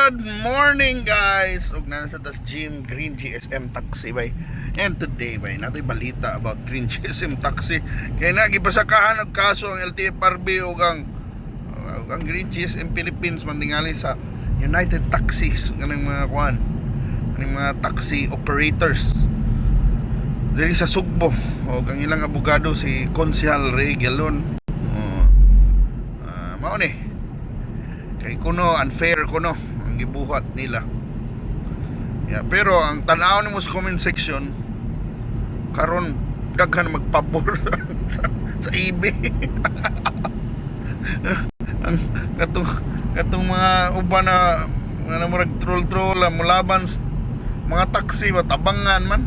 Good morning guys! Og na sa tas Gym Green GSM Taxi bay. And today bay natin balita about Green GSM Taxi. Kaya nagipasakahan og kaso ang LTFRB og ang Green GSM Philippines mantingali sa United Taxis kanang mga kuan, kanang mga taxi operators diri sa Sugbo. Og ang ilang abogado si Konsehal Ray Galon. Mao ni kay kuno unfair kuno ang gibuhat nila. Pero ang tanaw nimo sa comment section karon daghan magpabor sa EB. Ang katong mga uban na murag troll mulaban mga taxi matabangan man.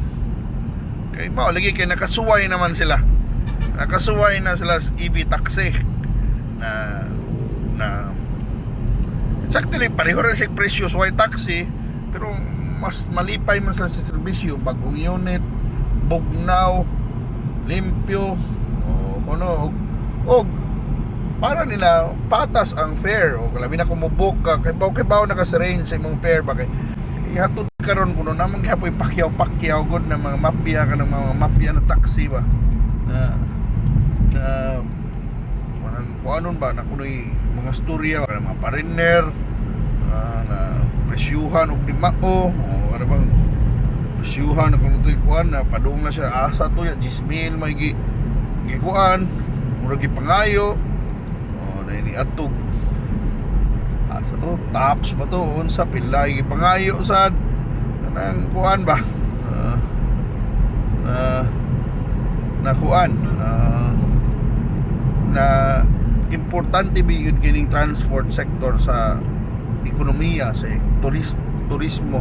Kay mao lagi kay nakasuway naman sila. Nakasuway na sila sa EB taxi na exactly pareho rin siya presyo sa white taxi, pero mas malipay man sa serbisyo, bagong unit, bugnaw, limpyo, o para nila patas ang fare. O labi na kumubok ka kay baw naka-range sa imong fare ba kay ihatod karon kuno namang gihapoy pakyaw god na mga mafia ka ng mga mafia na taxi ba na kuanon ba na kunoy mga storya ka mga pariner na presyuhan og dimao o ano bang presyuhan na kuno toy kuan na padung na siya asa to ya 10,000 may gikuan murag gipangayo na ini atog asa to tops ba to unsa pilay gipangayo sad kanang kuan ba na kuan na importante bigod kining transport sector sa ekonomiya, sa turismo.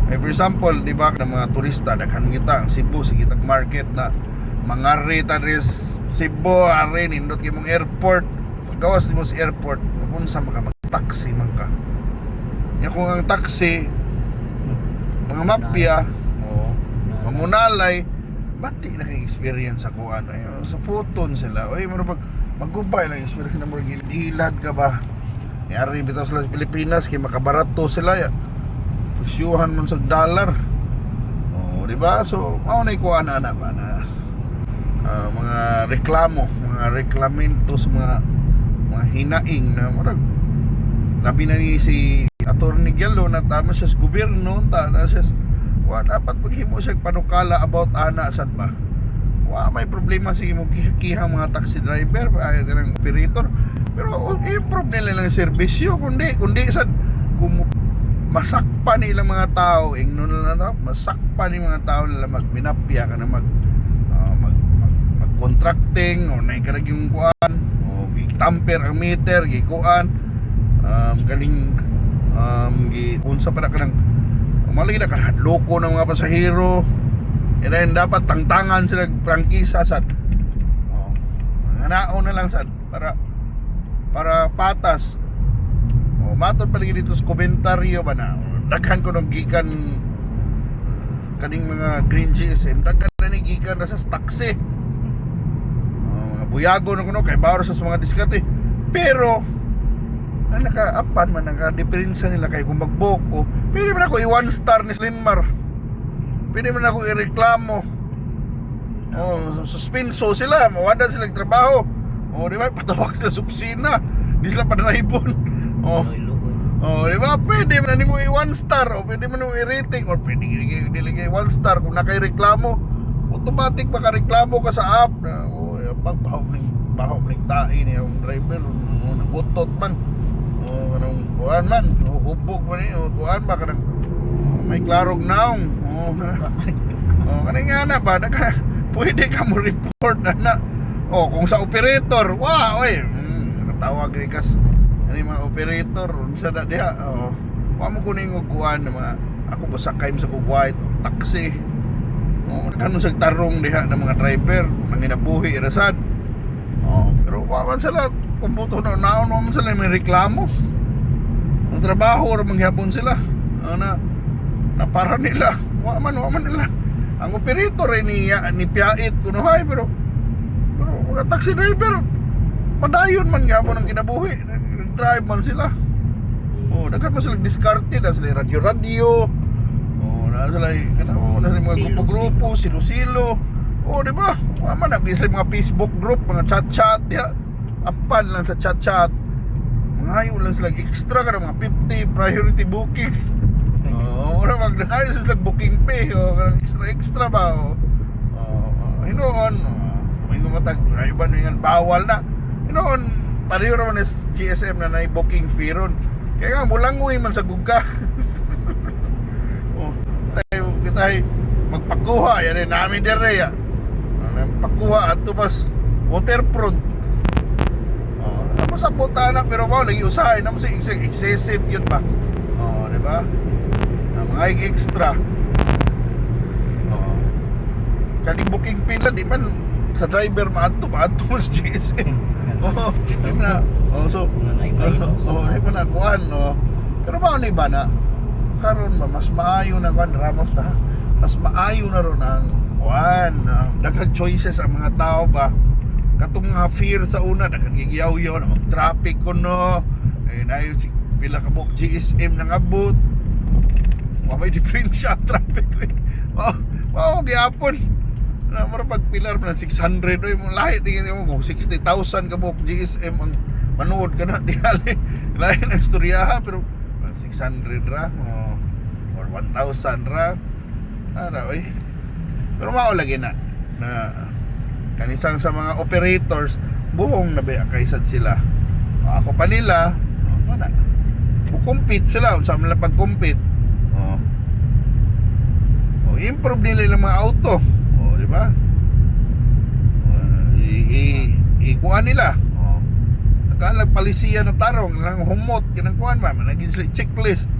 For example, di ba ng mga turista daghan kita ang Cebu sa gitag market na mangari ta res Cebu are nindot imong airport. Paggawas mo sa airport, unsa maka mag-taxi man ka. Nya kung ang taxi mga mafia mamunalay bati na kay experience ako ano sa puton sila oy mo magubay lang experience na mo gilad ka ba yari bitaw sila sa Pilipinas kay makabarato sila ya presyuhan man sa dollar di ba so mao nay kuan ana ba na mga reklamo mga reklamento sa mga hinaing na murag labi na ni si Attorney Gallo na tama siya sa gobyerno na siya dapat maghimo siya panukala about ana sad ba may problema sige mo kihang mga taxi driver kanang operator pero i-improve nila lang serbisyo kundi sad kung masakpan nilang mga tao ingnon na to masakpan ni mga tao nila magminapya ka na mag-contracting o naikarag yung kuan o tamper ang meter gikuan kaling unsa pa na kanang malagi na kahadloko ng mga pasahero and then dapat tangtangan sila prangkisa sad hanaon na lang sad para patas matod palagi dito sa komentaryo ba na daghan ko nung gikan kaning mga Green GSM daghan na ni gikan na sa taxi mga buyago na kuno kay bawro sa mga diskarte pero ang nakaapan man naka-diferensya nila kay kung magboko pwede man ako i-1 star ni Slinmar pwede man ako i-reklamo suspenso sila mawada sila trabaho di ba patawag sa subsina di sila padraybon di ba pwede man nimo i-1 star o pwede man nimo i-rating or pwede diligay 1 star kung nakay-reklamo automatic makareklamo ka sa app na pagbahaw ning tae ni ang driver nagutot man kanang kuan man hubog man ni kuan ba kanang may klarog naong kanang ana ba pwede ka mo report na kung sa operator nakatawag rin kas ano yung mga operator unsa na diha mo kuning og kuan na mga ako basakay sa kugway taxi nagkanon sa tarong diha ng mga driver manginabuhi irasad pero waman sila kumbuto na naon mo sila may reklamo ang trabaho or manghapon sila na para nila waman nila ang operator ni piyait kunuhay pero mga taxi driver padayon man gyapon ang kinabuhi nag-drive man sila daghan mo sila diskarte na sila radio. Na sila na sila mga grupo-grupo, silo-silo. Di ba? Mama na sila mga Facebook group, mga chat-chat, ya. Apan lang sa chat-chat. Mga hayo lang sila extra ka mga 50 priority booking. Ora magdahay sila booking pay, extra ba. Hinoon, may gumatag, iba na yan, bawal na. Hinoon, pareho naman is GSM na booking fee ron. Kaya nga, mulangoy man sa gugka. Tayo magpakuha, yan namin dire. Pakuha at tumas waterproof. Ako sa butana, pero wow, lagi usahay naman sa excessive yun ba? Di ba? Mga extra. Kani booking pila di man sa driver maadto mas GSM. Di na. So di man na kuan Pero ba ni ba na karon ba mas maayo na kuan ramos ta. Mas maayo na ron ang kuan. Daghang choices ang mga tao ba. Katong mga fear sa una daghang gigiyaw-yaw na mag-traffic kuno. Ay nayo si pila ka book GSM nang abot. May diferensya traffic. Wow, gyapon. Na mara pagpilar man 600 oy mo lahi tingin mo 60,000 ka buok GSM ang manood ka na tingali lahi ng istorya pero 600 ra or 1,000 ra oy pero mao lagi na kanisang sa mga operators buhong nabiya kaysad sila ako pa nila mana compete sila unsa man lang pag-compete improve nila yung mga auto di ba? Ikuan nila. Nakalag palisiya na tarong lang humot kinang kuan man naging sila checklist.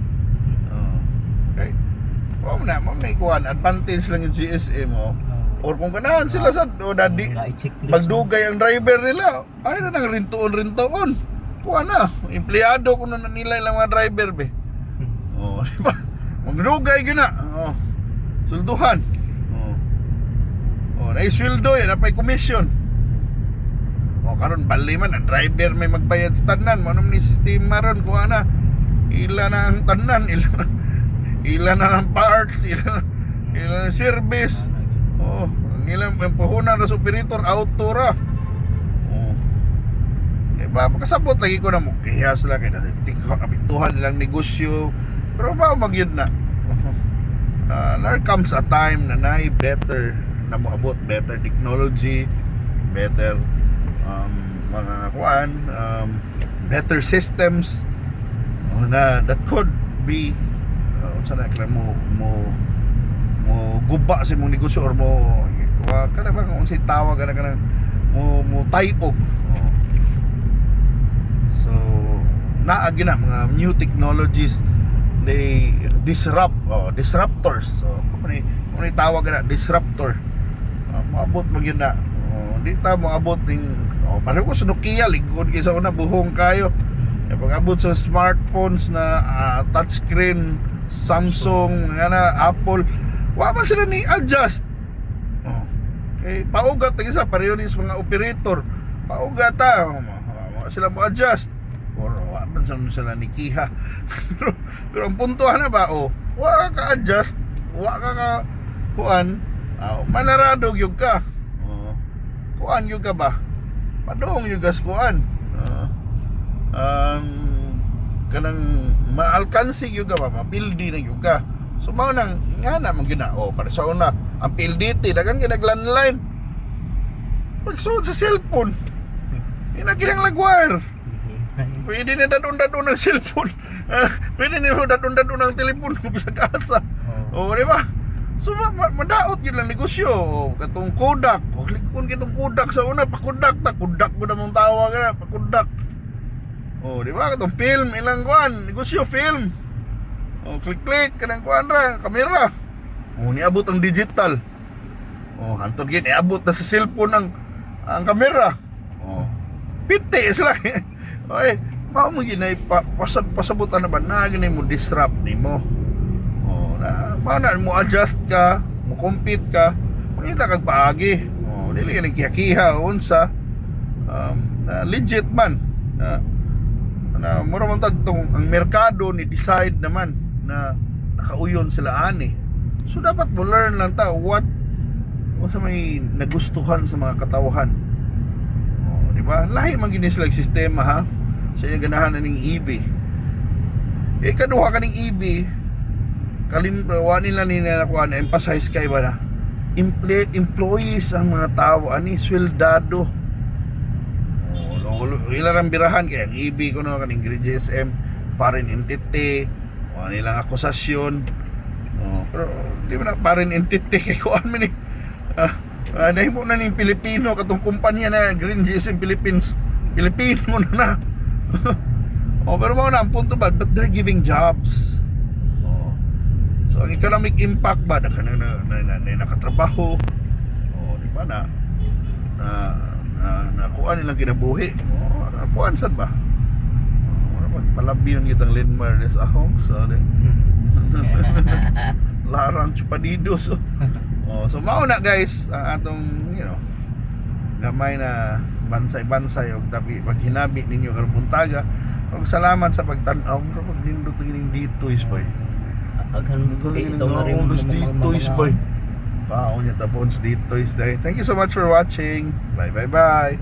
Okay. Mo na ikuan advantage lang yung GSM or kung ganahan sila sa dadi pagdugay ang driver nila ay na nang rintuon kuan na empleyado kuno na nila ilang mga driver be. Di ba? Magdugay gyud na. Sulduhan. Na-isweldo yan, napay commission. Karon bali man ang driver may magbayad sa tanan, manong ni sistema ron kuha na. Ila na ang tanan, ila na ang parts, ila na service. Ang ilang puhunan na sa operator auto ra. Diba, makasabot lagi ko na mo kihas lang kaya kapituhan nilang negosyo. Pero ba magyud na. There comes a time na better na moabot better technology, better mga kuan, better systems na that could be sana kaya mo guba sa mong negosyo or mo kana ba kung si tawag kana mo tayog. So naagi na mga new technologies they disruptors. So kung tawag na disruptor maabot magyud na di ta moabot ning pareho ko sa Nokia ligod kaysa una buhong kayo pag abot sa smartphones na touchscreen Samsung nga Apple wa man sila ni adjust kay paugat isa pareho ni mga operator paugat sila mo adjust or wa man sila ni kiha pero ang puntuhan na ba wa ka adjust wa ka kuan manarado gyud ka. Kuan gyud ka ba? Padong yung gas kuan. Kanang maalkansi gyud ka ba? Mapildi na gyud ka. So mao nang nga na man ginao para sa una ang PLDT dagan ginaglandline. Pagsuot sa cellphone. Ginang lagwire. Pwede na dadon-dadon ng cellphone. Pwede na dadon-dadon ng telepono sa kasa. Di ba? So madaot yun lang negosyo. Katong Kodak likon kitong Kodak sa una pakudak mo na mong tawag na pakudak. Di ba katong film ilang kuan negosyo film. Click kanang kuan ra kamera. Niabot ang digital. Hantod gid niabot na sa cellphone ang kamera. Piti sila. Oy mao mo ginay pasabutan na ba na ginay mo disrupt nimo. Mana mo adjust ka, mo compete ka, makita kag paagi. Dili ka nagkiha-kiha unsa legit man. na mura man tagtong ang merkado ni decide naman na nakauyon sila ani. So dapat mo learn lang ta what sa may nagustuhan sa mga katawhan. Oh, di ba? Lahi man gini sila sistema ha. Sa iyang ganahan na ning EV. Kaduha ka ning EV, kalimbawa nila nakuha na emphasize kay ba na employees ang mga tao ani sweldado. Ilang birahan kaya ang EV ko no kaning GSM foreign entity o nilang akusasyon. Pero di ba na foreign entity kay kuan man ni nahimo na ning Pilipino katong kumpanya na Green GSM Philippines Pilipino na. Pero mao na ang punto ba, but they're giving jobs. So ang economic impact ba na nakatrabaho. Di ba na kuan nilang kinabuhi. Kuan sad ba? Palabiyon kitang Linmar des ahong sorry. Larang chupadidos. So mao na guys ang atong gamay na bansay-bansay og tapi paghinabi ninyo karong buntaga. Salamat sa pagtan-aw pero pag nindot gining dito is boy. Ito nga rin dito is boy. Kaon niya tapon dito is day. Thank you so much for watching. Bye.